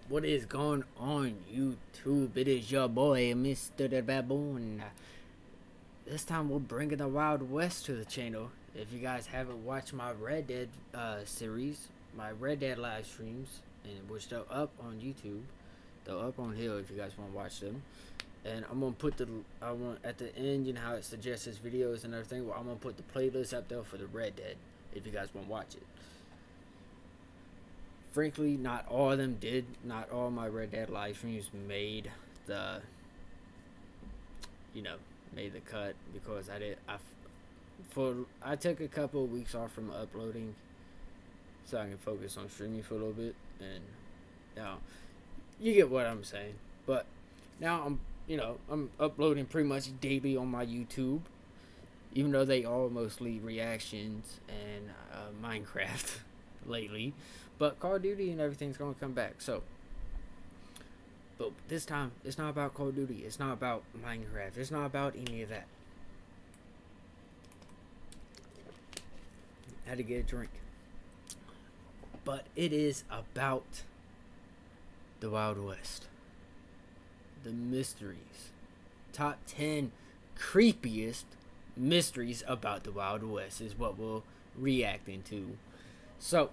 What is going on YouTube? It is your boy MrBaboon. This time we're bringing the Wild West to the channel. If you guys haven't watched my Red Dead series, my Red Dead live streams, and which they're up on YouTube, they're up on here if you guys want to watch them. And I'm gonna put at the end, you know how it suggests videos and everything. Well, I'm gonna put the playlist up there for the Red Dead if you guys want to watch it. Frankly, not all of them did. Not all my Red Dead live streams made the, made the cut because I took a couple of weeks off from uploading so I can focus on streaming for a little bit, and now you get what I'm saying. But now I'm uploading pretty much daily on my YouTube, even though they all mostly reactions and Minecraft lately. But Call of Duty and everything's gonna come back. So, but this time it's not about Call of Duty. It's not about Minecraft. It's not about any of that. I had to get a drink. But it is about the Wild West. The mysteries. Top 10 creepiest mysteries about the Wild West is what we're reacting to. So,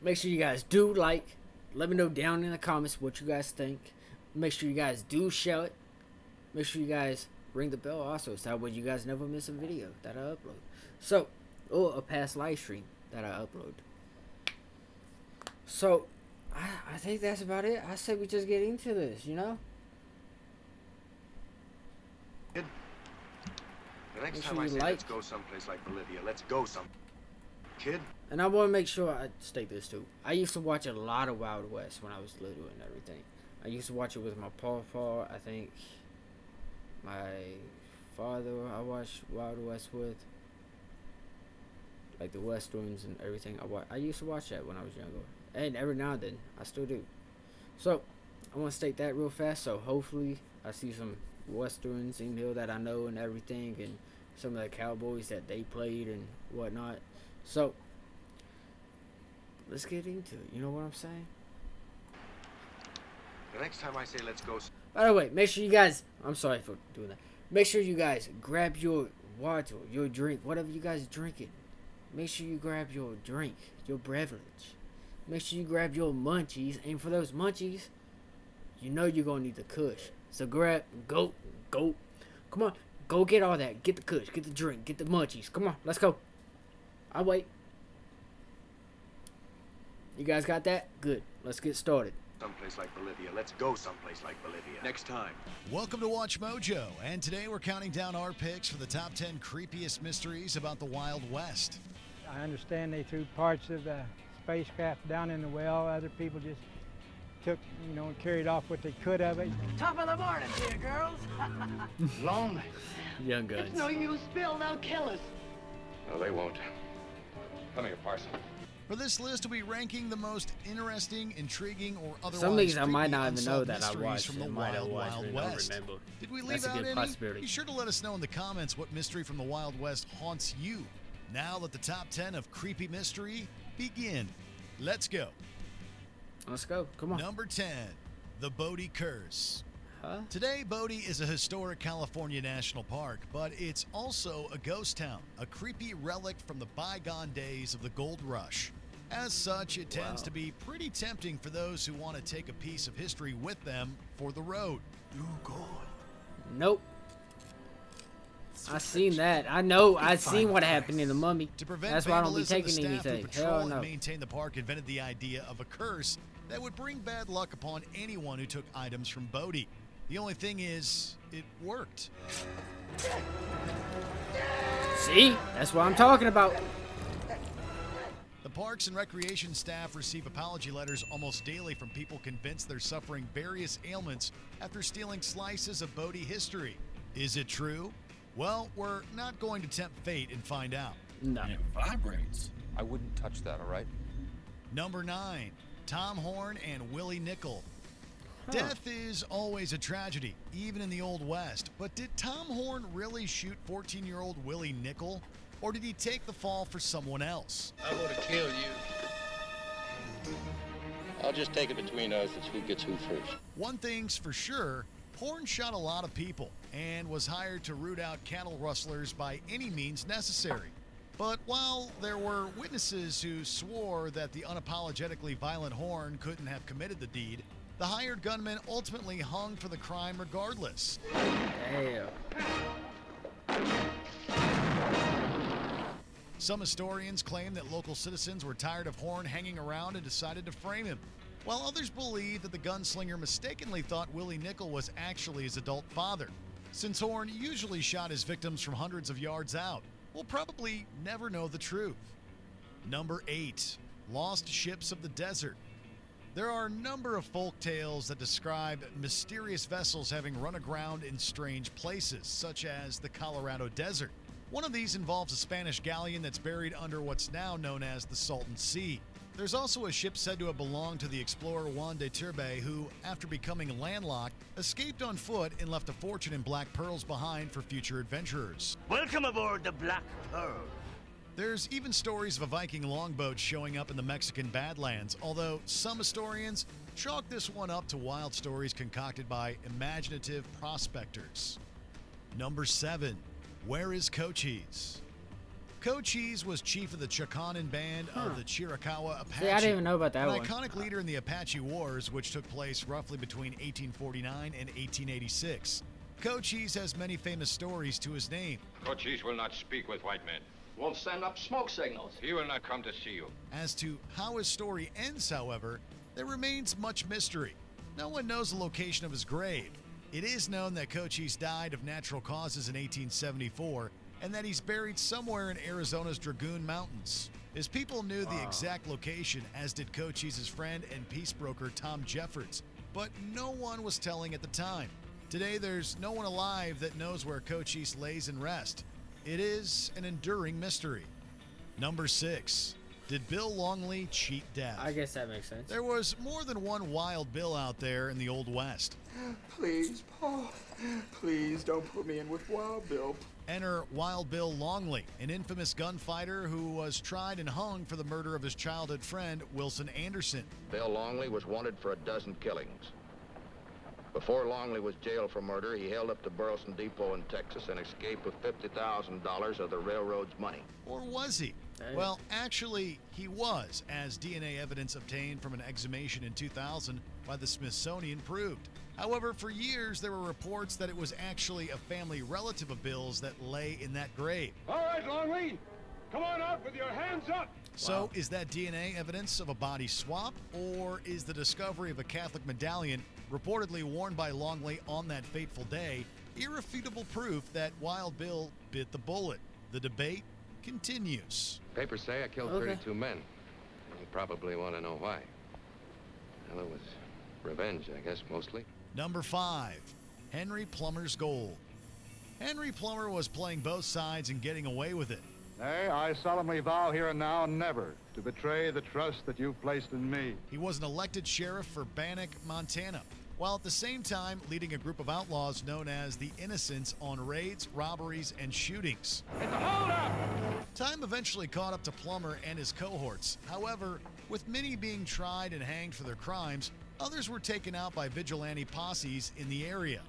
make sure you guys do like. Let me know down in the comments what you guys think. Make sure you guys do share it. Make sure you guys ring the bell also, so that way you guys never miss a video that I upload. So, or a past live stream that I upload. So, I think that's about it. I said we just get into this, you know? Kid, the next time I say let's go someplace like Bolivia, let's go some. Kid? And I want to make sure I state this too. I used to watch a lot of Wild West when I was little and everything. I used to watch it with my pawpaw. I think my father I watched Wild West with. Like the Westerns and everything. I used to watch that when I was younger. And every now and then, I still do. So, I want to state that real fast. So, hopefully, I see some Westerns in here that I know and everything. And some of the cowboys that they played and whatnot. So, let's get into it. You know what I'm saying? The next time I say let's go. By the way, make sure you guys, I'm sorry for doing that. Make sure you guys grab your water, your drink, whatever you guys are drinking. Make sure you grab your drink, your beverage. Make sure you grab your munchies. And for those munchies, you know you're going to need the kush. So grab, go. Come on, go get all that. Get the kush, get the drink, get the munchies. Come on, let's go. I'll wait. You guys got that? Good. Let's get started. Someplace like Bolivia. Let's go someplace like Bolivia. Next time. Welcome to Watch Mojo, and today we're counting down our picks for the top 10 creepiest mysteries about the Wild West. I understand they threw parts of the spacecraft down in the well. Other people just took, and carried off what they could of it. Top of the morning to you, girls. Lonely. Young guns. It's no use, Bill. They'll kill us. No, they won't. Come here, Parson. For this list, we'll be ranking the most interesting, intriguing, or otherwise some things I creepy might not even know unsolved that I mysteries watched from the and might have Wild, watched Wild and don't West. remember. Did we leave That's a out good any? possibility. Be sure to let us know in the comments what mystery from the Wild West haunts you. Now let the top 10 of creepy mystery begin. Let's go. Let's go. Come on. Number 10, the Bodie Curse. Huh? Today, Bodie is a historic California national park, but it's also a ghost town, a creepy relic from the bygone days of the gold rush. As such, it tends to be pretty tempting for those who want to take a piece of history with them for the road. Nope. I seen that. I know. I seen what happened in the Mummy. To prevent That's why I don't be vandalism, the taking staff who anything. patrol Hell no. and maintain the park invented the idea of a curse that would bring bad luck upon anyone who took items from Bodie. The only thing is, it worked. See? That's what I'm talking about. The Parks and Recreation staff receive apology letters almost daily from people convinced they're suffering various ailments after stealing slices of Bodie history. Is it true? Well, we're not going to tempt fate and find out. No. It vibrates. I wouldn't touch that, all right? Number 9, Tom Horn and Willie Nickel. Death is always a tragedy, even in the Old West. But did Tom Horn really shoot 14-year-old Willie Nickel? Or did he take the fall for someone else? I'm gonna kill you. I'll just take it between us as who gets who first. One thing's for sure, Horn shot a lot of people and was hired to root out cattle rustlers by any means necessary. But while there were witnesses who swore that the unapologetically violent Horn couldn't have committed the deed, the hired gunman ultimately hung for the crime regardless. Damn. Some historians claim that local citizens were tired of Horn hanging around and decided to frame him, while others believe that the gunslinger mistakenly thought Willie Nickel was actually his adult father. Since Horn usually shot his victims from hundreds of yards out, we'll probably never know the truth. Number 8. Lost Ships of the Desert. There are a number of folk tales that describe mysterious vessels having run aground in strange places, such as the Colorado Desert. One of these involves a Spanish galleon that's buried under what's now known as the Salton Sea. There's also a ship said to have belonged to the explorer Juan de Turbay, who, after becoming landlocked, escaped on foot and left a fortune in black pearls behind for future adventurers. Welcome aboard the Black Pearl. There's even stories of a Viking longboat showing up in the Mexican Badlands, although some historians chalk this one up to wild stories concocted by imaginative prospectors. Number 7. Where is Cochise? Cochise was chief of the Chakanan band of the Chiricahua Apache. See, I didn't even know about that an one. iconic leader in the Apache Wars, which took place roughly between 1849 and 1886. Cochise has many famous stories to his name. Cochise will not speak with white men. Won't send up smoke signals. He will not come to see you. As to how his story ends, however, there remains much mystery. No one knows the location of his grave. It is known that Cochise died of natural causes in 1874 and that he's buried somewhere in Arizona's Dragoon Mountains. His people knew the exact location, as did Cochise's friend and peace broker Tom Jeffords, but no one was telling at the time. Today, there's no one alive that knows where Cochise lays in rest. It is an enduring mystery. Number 6. Did Bill Longley cheat death? I guess that makes sense. There was more than one Wild Bill out there in the Old West. Please, Paul, please don't put me in with Wild Bill. Enter Wild Bill Longley, an infamous gunfighter who was tried and hung for the murder of his childhood friend, Wilson Anderson. Bill Longley was wanted for a dozen killings. Before Longley was jailed for murder, he held up to Burleson Depot in Texas and escaped with $50,000 of the railroad's money. Or was he? Dang. Well, actually, he was, as DNA evidence obtained from an exhumation in 2000 by the Smithsonian proved. However, for years, there were reports that it was actually a family relative of Bill's that lay in that grave. All right, Longley. Come on out with your hands up. So, is that DNA evidence of a body swap, or is the discovery of a Catholic medallion reportedly worn by Longley on that fateful day irrefutable proof that Wild Bill bit the bullet? The debate continues. Papers say I killed 32 men. You probably want to know why. Well, it was revenge, I guess, mostly. Number 5. Henry Plummer's Gold. Henry Plummer was playing both sides and getting away with it. Nay, I solemnly vow here and now never to betray the trust that you've placed in me. He was an elected sheriff for Bannock, Montana, while at the same time leading a group of outlaws known as the Innocents on raids, robberies, and shootings. It's a holdup! Time eventually caught up to Plummer and his cohorts. However, with many being tried and hanged for their crimes, others were taken out by vigilante posses in the area.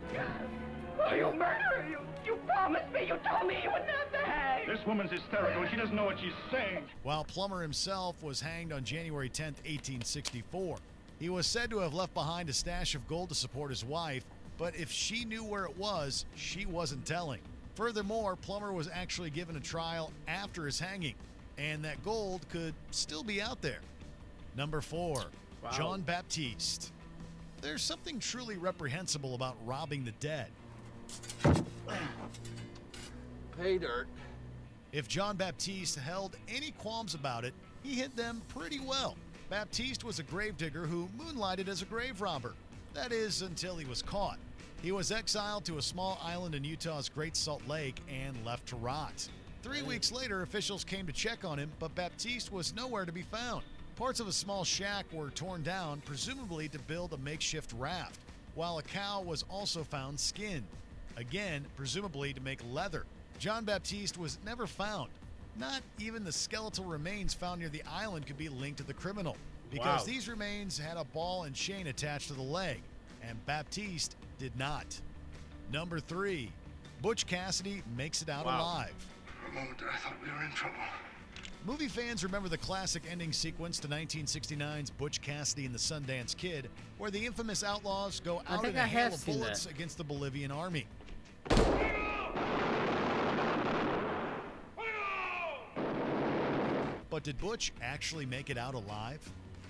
Oh, you murderer! You promised me! You told me you would not be hanged! This woman's hysterical. She doesn't know what she's saying. While Plummer himself was hanged on January 10th, 1864. He was said to have left behind a stash of gold to support his wife, but if she knew where it was, she wasn't telling. Furthermore, Plummer was actually given a trial after his hanging, and that gold could still be out there. Number 4. Wow. John Baptiste. There's something truly reprehensible about robbing the dead. Pay dirt. If John Baptiste held any qualms about it, he hid them pretty well. Baptiste was a gravedigger who moonlighted as a grave robber. That is, until he was caught. He was exiled to a small island in Utah's Great Salt Lake and left to rot. 3 weeks later, officials came to check on him, but Baptiste was nowhere to be found. Parts of a small shack were torn down, presumably to build a makeshift raft, while a cow was also found skinned. Again, presumably to make leather. John Baptiste was never found. Not even the skeletal remains found near the island could be linked to the criminal. because these remains had a ball and chain attached to the leg, and Baptiste did not. Number 3, Butch Cassidy makes it out alive. For a moment, I thought we were in trouble. Movie fans remember the classic ending sequence to 1969's Butch Cassidy and the Sundance Kid, where the infamous outlaws go out in a hail of bullets against the Bolivian army. But did Butch actually make it out alive?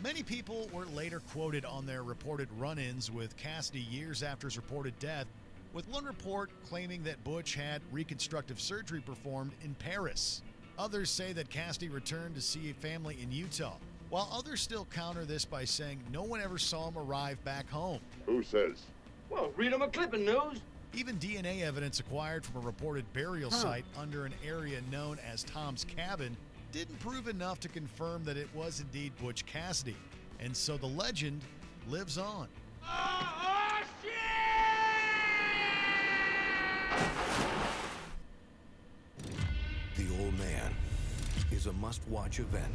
Many people were later quoted on their reported run-ins with Cassidy years after his reported death, with one report claiming that Butch had reconstructive surgery performed in Paris. Others say that Cassidy returned to see a family in Utah, while others still counter this by saying no one ever saw him arrive back home. Who says? Well, read him a clipping news. Even DNA evidence acquired from a reported burial site under an area known as Tom's Cabin didn't prove enough to confirm that it was indeed Butch Cassidy, and so the legend lives on. The Old Man is a must-watch event.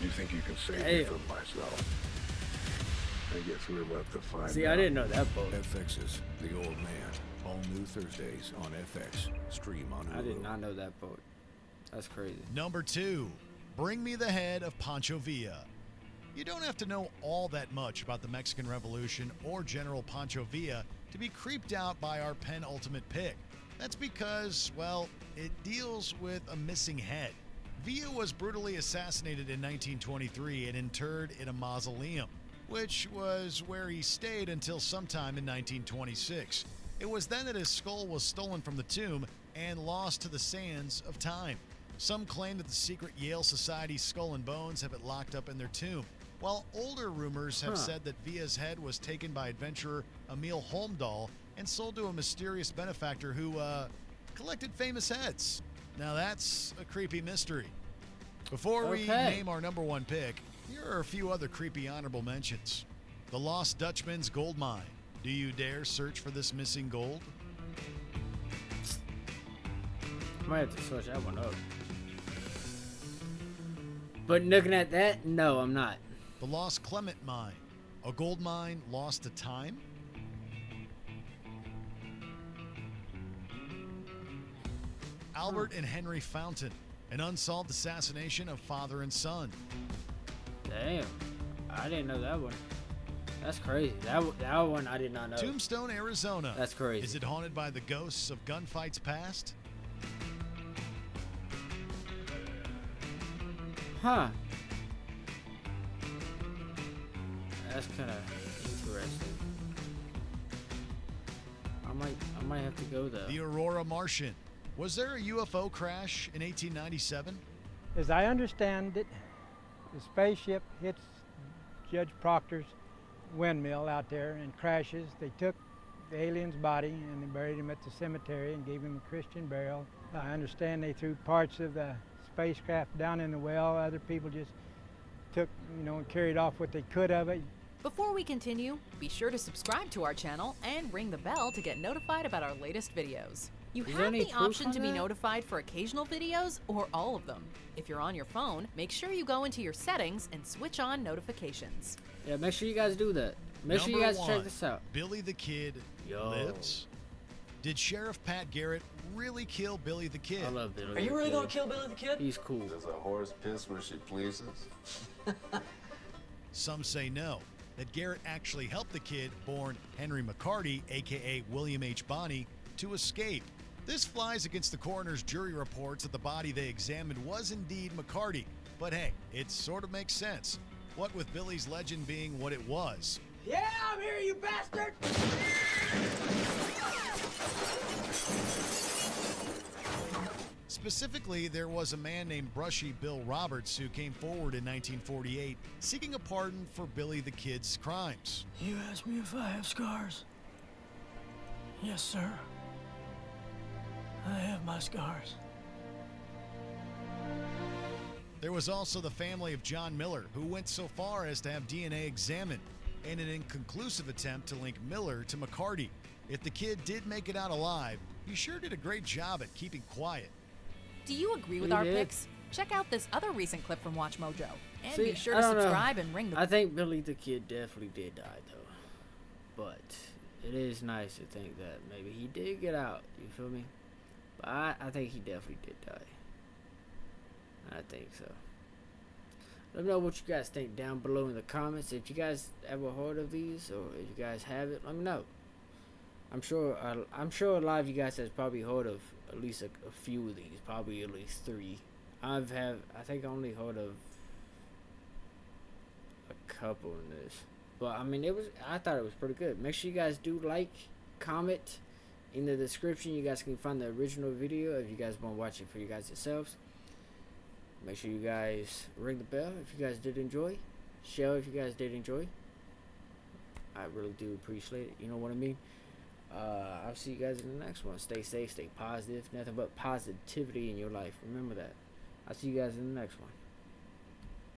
You think you can save me from myself? I guess we'll have to find out. See, I didn't know that boat. FX's The Old Man. All new Thursdays on FX. Stream on Hulu. I did not know that boat. That's crazy. Number 2, Bring Me the Head of Pancho Villa. You don't have to know all that much about the Mexican Revolution or General Pancho Villa to be creeped out by our penultimate pick. That's because, well, it deals with a missing head. Villa was brutally assassinated in 1923 and interred in a mausoleum, which was where he stayed until sometime in 1926. It was then that his skull was stolen from the tomb and lost to the sands of time. Some claim that the secret Yale Society's skull and bones have it locked up in their tomb, while older rumors have said that Villa's head was taken by adventurer Emil Holmdahl and sold to a mysterious benefactor who, collected famous heads. Now that's a creepy mystery. Before we name our number 1 pick, here are a few other creepy honorable mentions. The Lost Dutchman's Gold Mine. Do you dare search for this missing gold? I might have to switch that one up. But looking at that, no, I'm not. The Lost Clement Mine. A gold mine lost to time? Albert and Henry Fountain. An unsolved assassination of father and son. Damn. I didn't know that one. That's crazy. That one I did not know. Tombstone, Arizona. That's crazy. Is it haunted by the ghosts of gunfights past? Huh. That's kind of interesting. I might have to go though. The Aurora Martian. Was there a UFO crash in 1897? As I understand it, the spaceship hits Judge Proctor's windmill out there and crashes. They took the alien's body and they buried him at the cemetery and gave him a Christian burial. I understand they threw parts of the spacecraft down in the well. Other people just took, and carried off what they could of it. Before we continue, be sure to subscribe to our channel and ring the bell to get notified about our latest videos. You have the option to be notified for occasional videos or all of them. If you're on your phone, make sure you go into your settings and switch on notifications. Yeah, make sure you guys do that. Make sure you guys check this out. Billy the Kid lives? Did Sheriff Pat Garrett really kill Billy the Kid? I love Billy. Are you really gonna kill Billy the Kid? He's cool. Does a horse piss when she pleases? Some say no, that Garrett actually helped the kid, born Henry McCarty, aka William H. Bonney, to escape. This flies against the coroner's jury reports that the body they examined was indeed McCarty. But hey, it sort of makes sense. What with Billy's legend being what it was. Yeah, I'm here, you bastard! Specifically, there was a man named Brushy Bill Roberts who came forward in 1948 seeking a pardon for Billy the Kid's crimes. You asked me if I have scars. Yes, sir. I have my scars. There was also the family of John Miller, who went so far as to have DNA examined in an inconclusive attempt to link Miller to McCarty. If the kid did make it out alive, he sure did a great job at keeping quiet. Do you agree with our picks? Check out this other recent clip from Watch Mojo. And be sure to subscribe and ring the I think Billy the Kid definitely did die, though. But it is nice to think that maybe he did get out. You feel me? But I think he definitely did die. I think so. Let me know what you guys think down below in the comments. If you guys ever heard of these, or if you guys have it, let me know. I'm sure a lot of you guys has probably heard of at least a few of these, probably at least 3. I think I only heard of a couple in this, but I mean I thought it was pretty good. Make sure you guys do like, comment. In the description you guys can find the original video if you guys want to watch it for you guys yourselves. Make sure you guys ring the bell if you guys did enjoy, share if you guys did enjoy. I really do appreciate it, you know what I mean. I'll see you guys in the next one. Stay safe, stay positive, nothing but positivity in your life, remember that. I'll see you guys in the next one.